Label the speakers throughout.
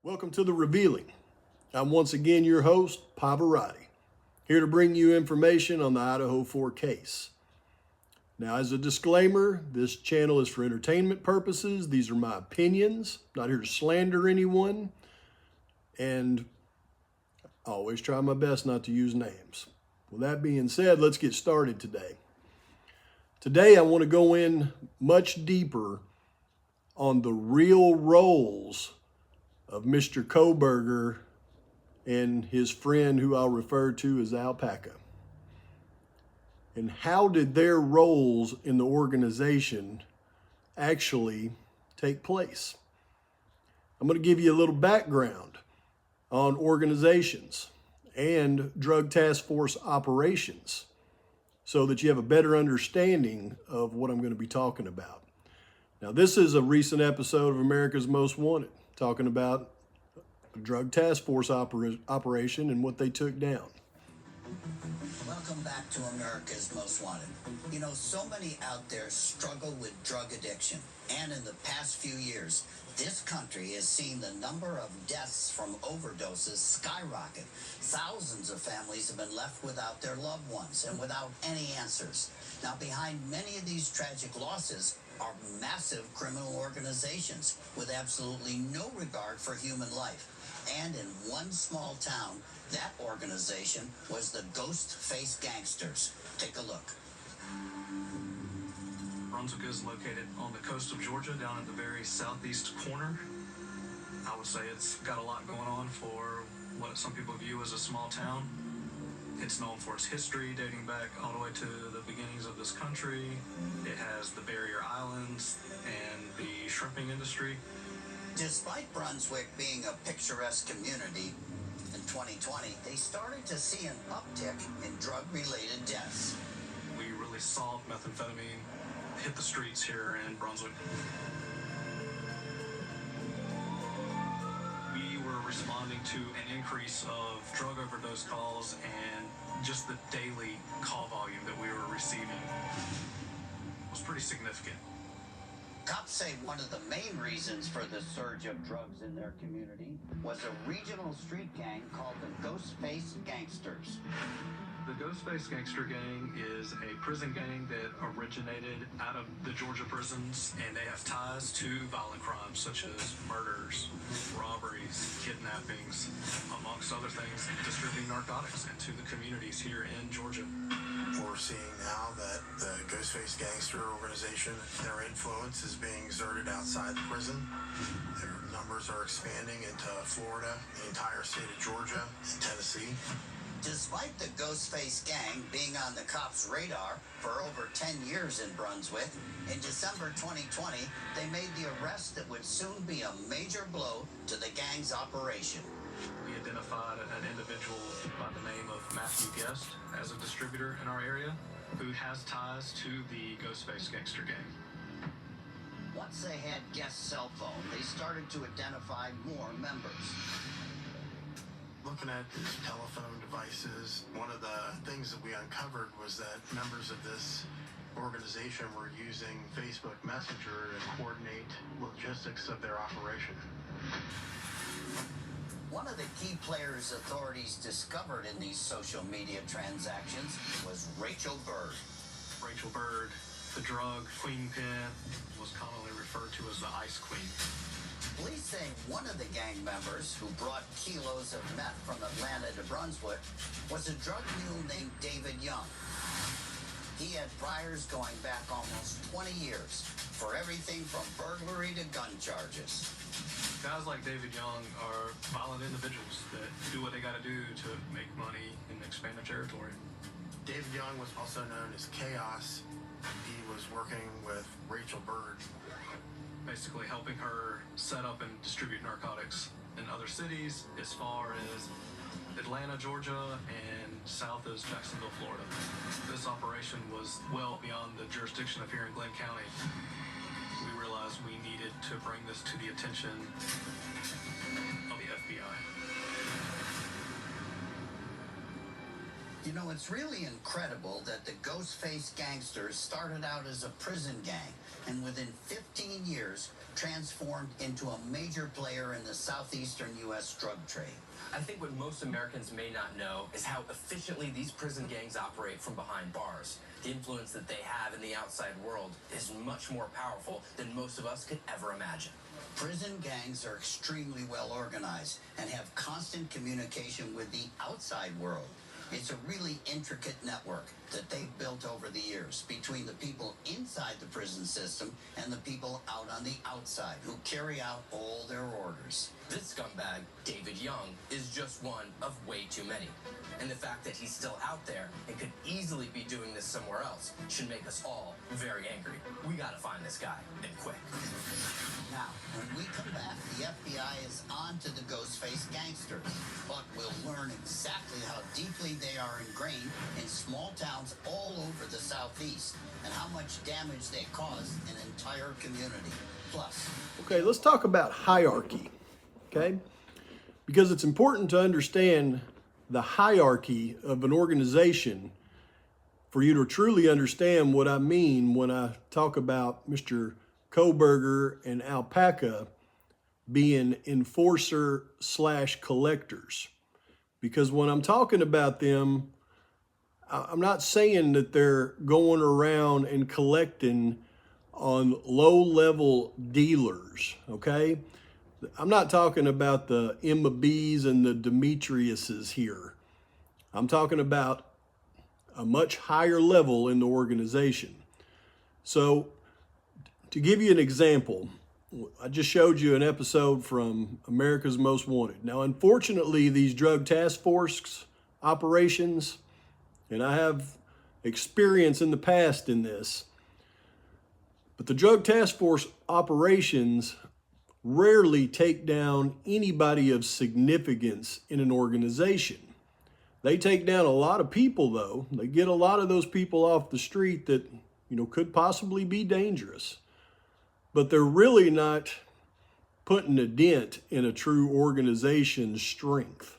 Speaker 1: Welcome to The Revealing. I'm once again your host, Pavoratii, here to bring you information on the Idaho 4 case. Now, as a disclaimer, this channel is for entertainment purposes. These are my opinions, not here to slander anyone, and I always try my best not to use names. With that being said, let's get started today. Today, I want to go in much deeper on the real roles of Mr. Koberger and his friend, who I'll refer to as Alpaca. And how did their roles in the organization actually take place? I'm going to give you a little background on organizations and drug task force operations so that you have a better understanding of what I'm going to be talking about. Now, this is a recent episode of America's Most Wanted, talking about a drug task force operation and what they took down.
Speaker 2: Welcome back to America's Most Wanted. You know, so many out there struggle with drug addiction. And in the past few years, this country has seen the number of deaths from overdoses skyrocket. Thousands of families have been left without their loved ones and without any answers. Now, behind many of these tragic losses are massive criminal organizations with absolutely no regard for human life. And in one small town, that organization was the Ghost-Face Gangsters. Take a look.
Speaker 3: Brunswick is located on the coast of Georgia, down at the very southeast corner. I would say it's got a lot going on for what some people view as a small town. It's known for its history, dating back all the way to the beginnings of this country. It has the barrier islands and the shrimping industry.
Speaker 2: Despite Brunswick being a picturesque community, in 2020, they started to see an uptick in drug-related deaths.
Speaker 3: We really saw methamphetamine hit the streets here in Brunswick. We were responding to an increase of drug overdose calls and just the daily call volume that we were receiving was pretty significant.
Speaker 2: Cops say one of the main reasons for the surge of drugs in their community was a regional street gang called the Ghost-Face Gangsters.
Speaker 3: The Ghost-Face Gangster Gang is a prison gang that originated out of the Georgia prisons, and they have ties to violent crimes such as murders, robberies, kidnappings, amongst other things, distributing narcotics into the communities here in Georgia.
Speaker 4: We're seeing now that the Ghost-Face Gangster organization, their influence is being exerted outside the prison. Their numbers are expanding into Florida, the entire state of Georgia, and Tennessee.
Speaker 2: Despite the Ghost-Face Gang being on the cops' radar for over 10 years in Brunswick, in December 2020, they made the arrest that would soon be a major blow to the gang's operation.
Speaker 3: We identified an individual by the name of Matthew Guest as a distributor in our area who has ties to the Ghost-Face Gangster Gang.
Speaker 2: Once they had Guest's cell phone, they started to identify more members.
Speaker 4: Looking at his telephone devices, one of the things that we uncovered was that members of this organization were using Facebook Messenger to coordinate logistics of their operation.
Speaker 2: One of the key players authorities discovered in these social media transactions was Rachel Bird.
Speaker 3: Rachel Bird, the drug queenpin, was commonly referred to as the Ice Queen.
Speaker 2: Police say one of the gang members who brought kilos of meth from Atlanta to Brunswick was a drug mule named David Young. He had priors going back almost 20 years for everything from burglary to gun charges.
Speaker 3: Guys like David Young are violent individuals that do what they got to do to make money and expand their territory.
Speaker 4: David Young was also known as Chaos. He was working with Rachel Bird,
Speaker 3: basically helping her set up and distribute narcotics in other cities as far as Atlanta, Georgia, and south as Jacksonville, Florida. This operation was well beyond the jurisdiction of here in Glenn County. We realized we needed to bring this to the attention of the FBI.
Speaker 2: You know, it's really incredible that the Ghostface gangsters started out as a prison gang and within 15 years transformed into a major player in the southeastern U.S. drug trade.
Speaker 5: I think what most Americans may not know is how efficiently these prison gangs operate from behind bars. The influence that they have in the outside world is much more powerful than most of us could ever imagine.
Speaker 2: Prison gangs are extremely well organized and have constant communication with the outside world. It's a really intricate network that they've built over the years between the people inside the prison system and the people out on the outside who carry out all their orders.
Speaker 5: This scumbag, David Young, is just one of way too many. And the fact that he's still out there and could easily be doing this somewhere else should make us all very angry. We gotta find this guy, and quick.
Speaker 2: Now, when we come back, the FBI is on to the Ghostface gangsters, but we'll learn exactly how deeply they are ingrained in small towns all over the Southeast and how much damage they cause an entire community. Plus,
Speaker 1: Okay, let's talk about hierarchy, okay? Because it's important to understand the hierarchy of an organization for you to truly understand what I mean when I talk about Mr. Koberger and Alpaca being enforcer/collectors. Because when I'm talking about them, I'm not saying that they're going around and collecting on low-level dealers, okay? I'm not talking about the Emma B's and the Demetriuses here. I'm talking about a much higher level in the organization. So, to give you an example, I just showed you an episode from America's Most Wanted. Now, unfortunately, these drug task force operations, and I have experience in the past in this, but the drug task force operations rarely take down anybody of significance in an organization. They take down a lot of people, though. They get a lot of those people off the street that, could possibly be dangerous. But they're really not putting a dent in a true organization's strength.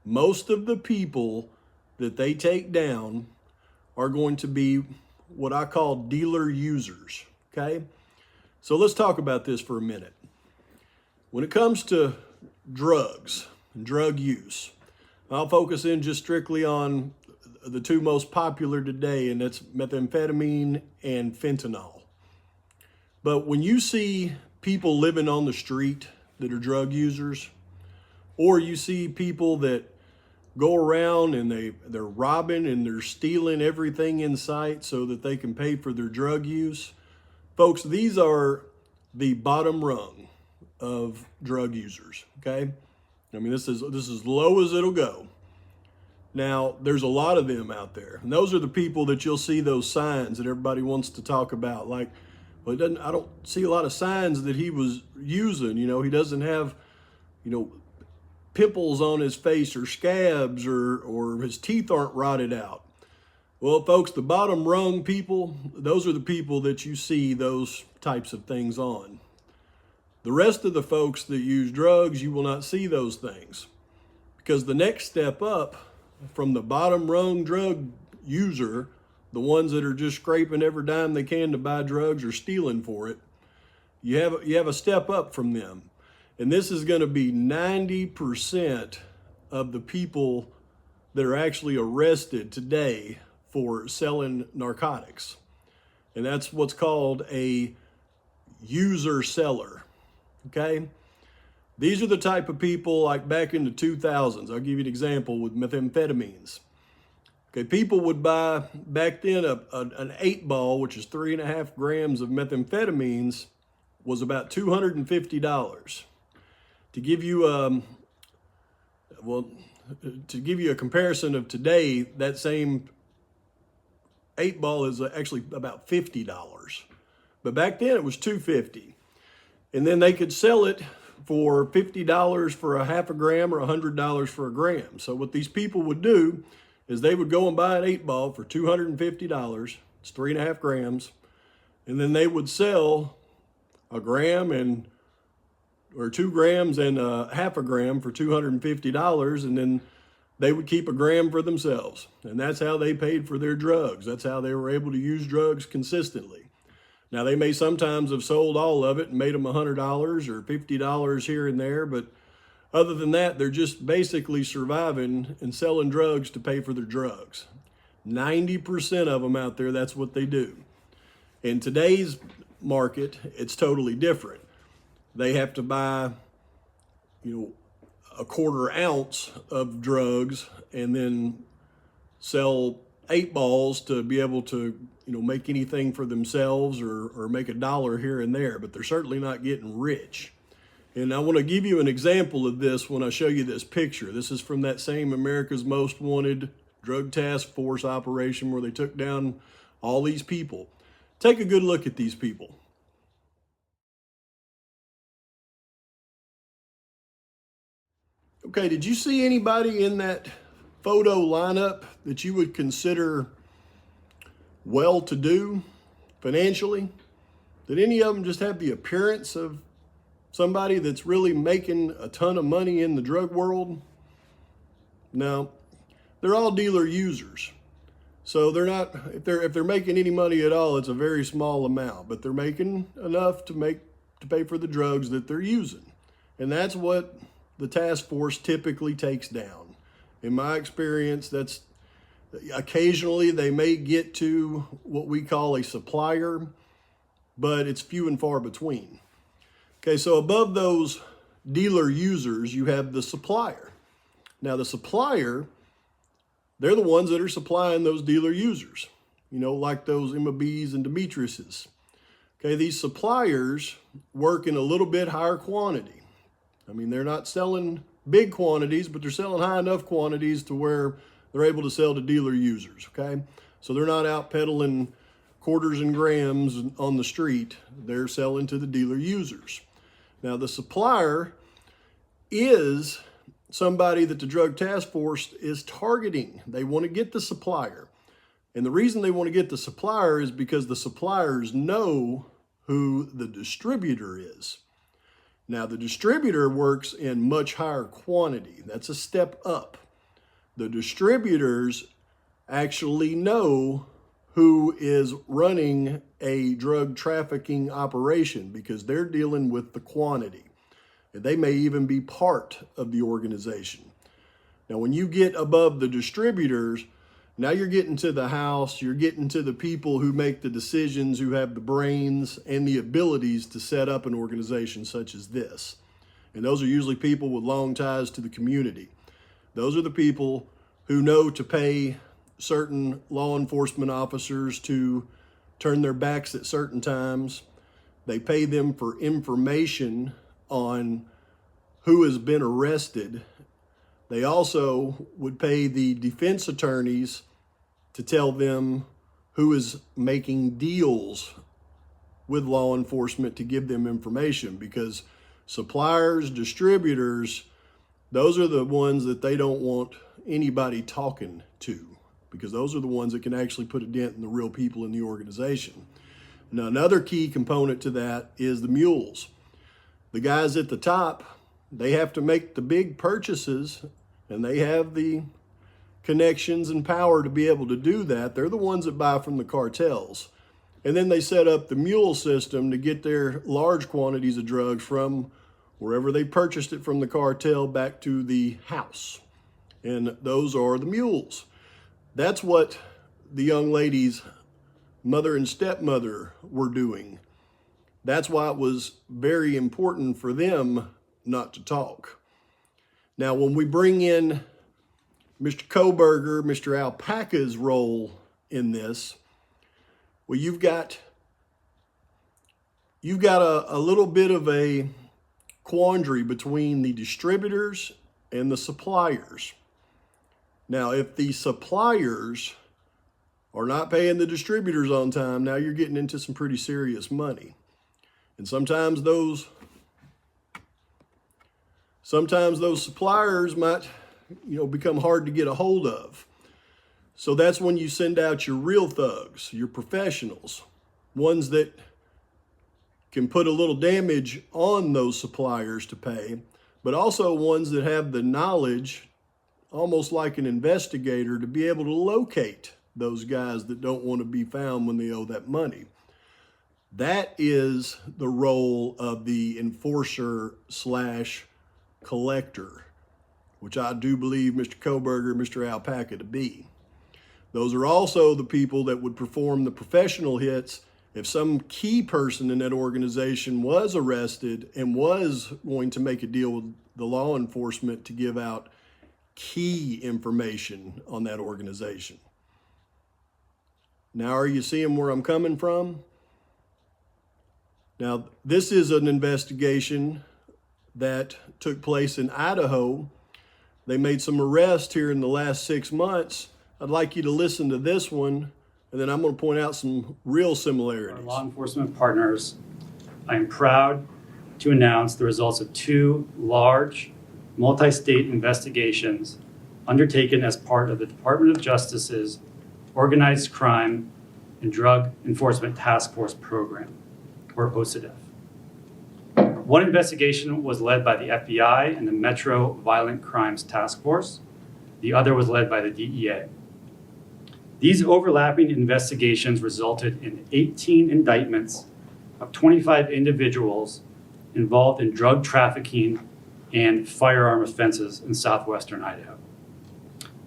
Speaker 1: Most of the people that they take down are going to be what I call dealer users, okay? So let's talk about this for a minute. When it comes to drugs and drug use, I'll focus in just strictly on the two most popular today, and that's methamphetamine and fentanyl. But when you see people living on the street that are drug users, or you see people that go around and they're robbing and they're stealing everything in sight so that they can pay for their drug use, folks, these are the bottom rung of drug users, okay? I mean, this is low as it'll go. Now, there's a lot of them out there. And those are the people that you'll see those signs that everybody wants to talk about. Like, well, I don't see a lot of signs that he was using. He doesn't have, pimples on his face or scabs or his teeth aren't rotted out. Well, folks, the bottom rung people, those are the people that you see those types of things on. The rest of the folks that use drugs, you will not see those things. Because the next step up from the bottom rung drug user, the ones that are just scraping every dime they can to buy drugs or stealing for it, you have a step up from them. And this is going to be 90% of the people that are actually arrested today for selling narcotics. And that's what's called a user seller, okay? These are the type of people like back in the 2000s. I'll give you an example with methamphetamines. Okay, people would buy, back then, an 8-ball, which is 3.5 grams of methamphetamines, was about $250. To give you a comparison of today, that same 8-ball is actually about $50. But back then it was $250. And then they could sell it for $50 for a half a gram or $100 for a gram. So what these people would do is they would go and buy an 8-ball for $250. It's 3.5 grams. And then they would sell a gram or 2 grams and half a gram for $250. And then they would keep a gram for themselves. And that's how they paid for their drugs. That's how they were able to use drugs consistently. Now, they may sometimes have sold all of it and made them $100 or $50 here and there, but other than that, they're just basically surviving and selling drugs to pay for their drugs. 90% of them out there, that's what they do. In today's market, it's totally different. They have to buy, a quarter ounce of drugs and then sell 8 balls to be able to, make anything for themselves or make $1 here and there, but they're certainly not getting rich. And I want to give you an example of this when I show you this picture. This is from that same America's Most Wanted drug task force operation where they took down all these people. Take a good look at these people. Okay, did you see anybody in that photo lineup that you would consider well-to-do financially? Did any of them just have the appearance of somebody that's really making a ton of money in the drug world? No, they're all dealer users. So they're not, if they're making any money at all, it's a very small amount, but they're making enough to pay for the drugs that they're using. And that's what the task force typically takes down. In my experience, that's occasionally they may get to what we call a supplier, but it's few and far between. Okay, so above those dealer users, you have the supplier. Now the supplier, they're the ones that are supplying those dealer users, like those Emma B's and Demetrius's. Okay, these suppliers work in a little bit higher quantity. I mean, they're not selling big quantities, but they're selling high enough quantities to where they're able to sell to dealer users, okay? So they're not out peddling quarters and grams on the street. They're selling to the dealer users. Now, the supplier is somebody that the Drug Task Force is targeting. They want to get the supplier. And the reason they want to get the supplier is because the suppliers know who the distributor is. Now, the distributor works in much higher quantity. That's a step up. The distributors actually know who is running a drug trafficking operation because they're dealing with the quantity. And they may even be part of the organization. Now, when you get above the distributors, now you're getting to the house, you're getting to the people who make the decisions, who have the brains and the abilities to set up an organization such as this. And those are usually people with long ties to the community. Those are the people who know to pay certain law enforcement officers to turn their backs at certain times. They pay them for information on who has been arrested. They also would pay the defense attorneys to tell them who is making deals with law enforcement to give them information, because suppliers, distributors, those are the ones that they don't want anybody talking to, because those are the ones that can actually put a dent in the real people in the organization. Now, another key component to that is the mules. The guys at the top, they have to make the big purchases, and they have the connections and power to be able to do that. They're the ones that buy from the cartels. And then they set up the mule system to get their large quantities of drugs from wherever they purchased it from the cartel back to the house. And those are the mules. That's what the young lady's mother and stepmother were doing. That's why it was very important for them not to talk. Now, when we bring in Mr. Koberger, Mr. Alpaca's role in this, well, you've got a little bit of a quandary between the distributors and the suppliers. Now, if the suppliers are not paying the distributors on time, now you're getting into some pretty serious money. And sometimes those suppliers might, become hard to get a hold of. So that's when you send out your real thugs, your professionals, ones that can put a little damage on those suppliers to pay, but also ones that have the knowledge almost like an investigator, to be able to locate those guys that don't want to be found when they owe that money. That is the role of the enforcer slash collector, which I do believe Mr. Koberger and Mr. Alpaca to be. Those are also the people that would perform the professional hits if some key person in that organization was arrested and was going to make a deal with the law enforcement to give out key information on that organization. Now, are you seeing where I'm coming from? Now, this is an investigation that took place in Idaho. They made some arrests here in the last 6 months. I'd like you to listen to this one, and then I'm going to point out some real similarities.
Speaker 6: Our law enforcement partners, I am proud to announce the results of 2 large multi-state investigations undertaken as part of the Department of Justice's Organized Crime and Drug Enforcement Task Force Program, or OCDF. One investigation was led by the FBI and the Metro Violent Crimes Task Force. The other was led by the DEA. These overlapping investigations resulted in 18 indictments of 25 individuals involved in drug trafficking and firearm offenses in southwestern Idaho.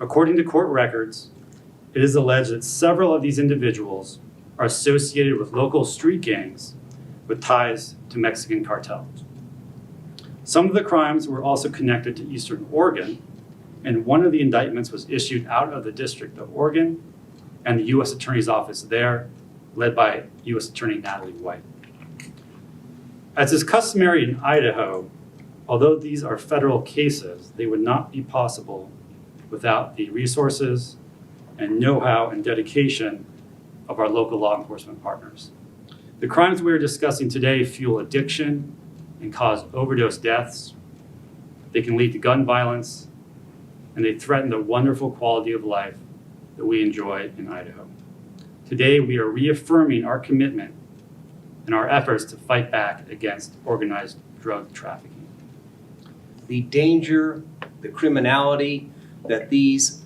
Speaker 6: According to court records, it is alleged that several of these individuals are associated with local street gangs with ties to Mexican cartels. Some of the crimes were also connected to Eastern Oregon, and one of the indictments was issued out of the District of Oregon and the U.S. Attorney's Office there, led by U.S. Attorney Natalie White. As is customary in Idaho, although these are federal cases, they would not be possible without the resources and know-how and dedication of our local law enforcement partners. The crimes we are discussing today fuel addiction and cause overdose deaths. They can lead to gun violence, and they threaten the wonderful quality of life that we enjoy in Idaho. Today, we are reaffirming our commitment and our efforts to fight back against organized drug trafficking.
Speaker 7: The danger, the criminality that these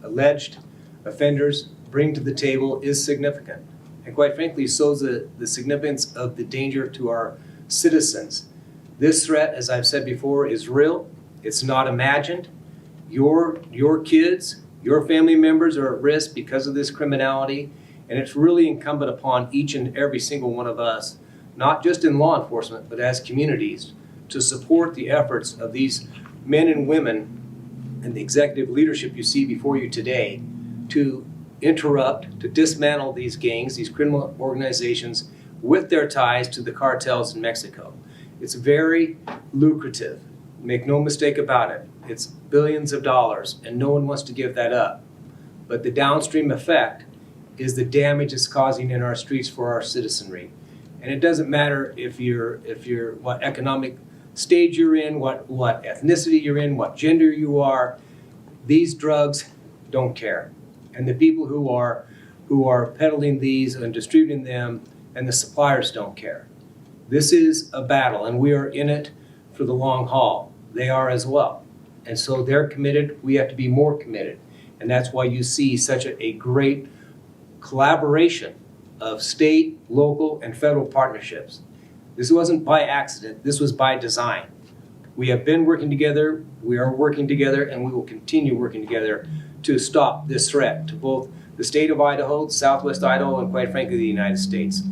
Speaker 7: alleged offenders bring to the table is significant. And quite frankly, so is the significance of the danger to our citizens. This threat, as I've said before, is real. It's not imagined. Your kids, your family members are at risk because of this criminality, and it's really incumbent upon each and every single one of us, not just in law enforcement, but as communities, to support the efforts of these men and women and the executive leadership you see before you today to interrupt, to dismantle these gangs, these criminal organizations with their ties to the cartels in Mexico. It's very lucrative. Make no mistake about it. It's billions of dollars, and no one wants to give that up. But the downstream effect is the damage it's causing in our streets for our citizenry. And it doesn't matter if you're what economic stage you're in, what ethnicity you're in, what gender you are. These drugs don't care. And the people who are peddling these and distributing them and the suppliers don't care. This is a battle, and we are in it for the long haul. They are as well. And so they're committed. We have to be more committed. And that's why you see such a great collaboration of state, local, and federal partnerships. This wasn't by accident. This was by design. We have been working together, we are working together, and we will continue working together to stop this threat to both the state of Idaho, Southwest Idaho, and quite frankly, the United States.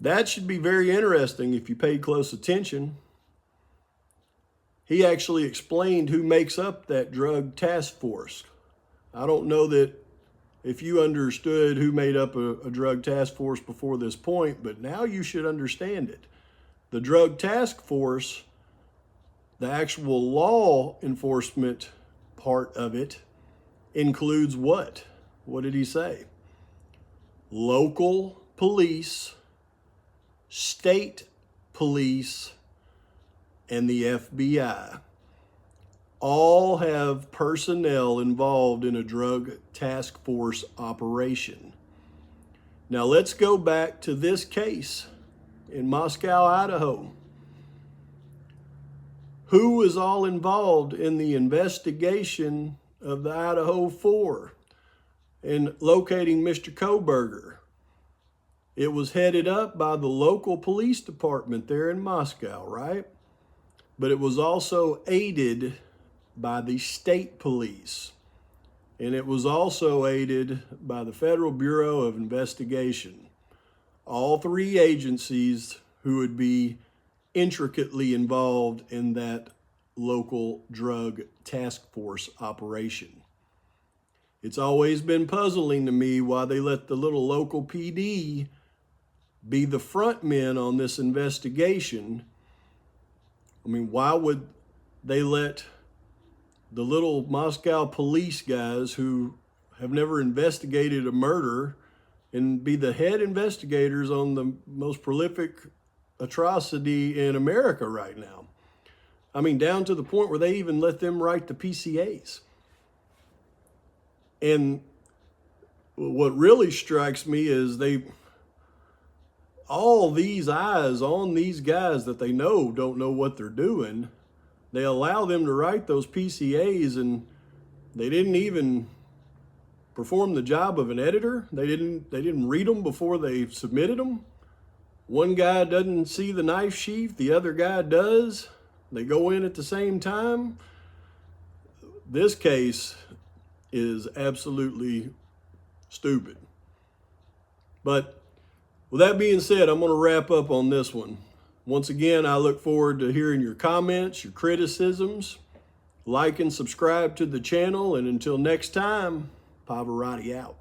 Speaker 1: That should be very interesting if you paid close attention. He actually explained who makes up that drug task force. I don't know that if you understood who made up a drug task force before this point, but now you should understand it. The drug task force, the actual law enforcement part of it, includes what? What did he say? Local police, state police, and the FBI all have personnel involved in a drug task force operation. Now let's go back to this case in Moscow, Idaho. who was all involved in the investigation of the Idaho 4 in locating Mr. Koberger. It was headed up by the local police department there in Moscow, right? But it was also aided by the state police. And it was also aided by the Federal Bureau of Investigation. All three agencies who would be intricately involved in that local drug task force operation. It's always been puzzling to me why they let the little local PD be the front men on this investigation. I mean, why would they let the little Moscow police guys who have never investigated a murder and be the head investigators on the most prolific atrocity in America right now? I mean, down to the point where they even let them write the PCAs. And what really strikes me is all these eyes on these guys that they know don't know what they're doing. They allow them to write those PCAs, and they didn't even perform the job of an editor. They didn't read them before they submitted them. One guy doesn't see the knife sheath, the other guy does. They go in at the same time. This case is absolutely stupid. But with that being said, I'm going to wrap up on this one. Once again, I look forward to hearing your comments, your criticisms. Like and subscribe to the channel. And until next time, Pavoratii out.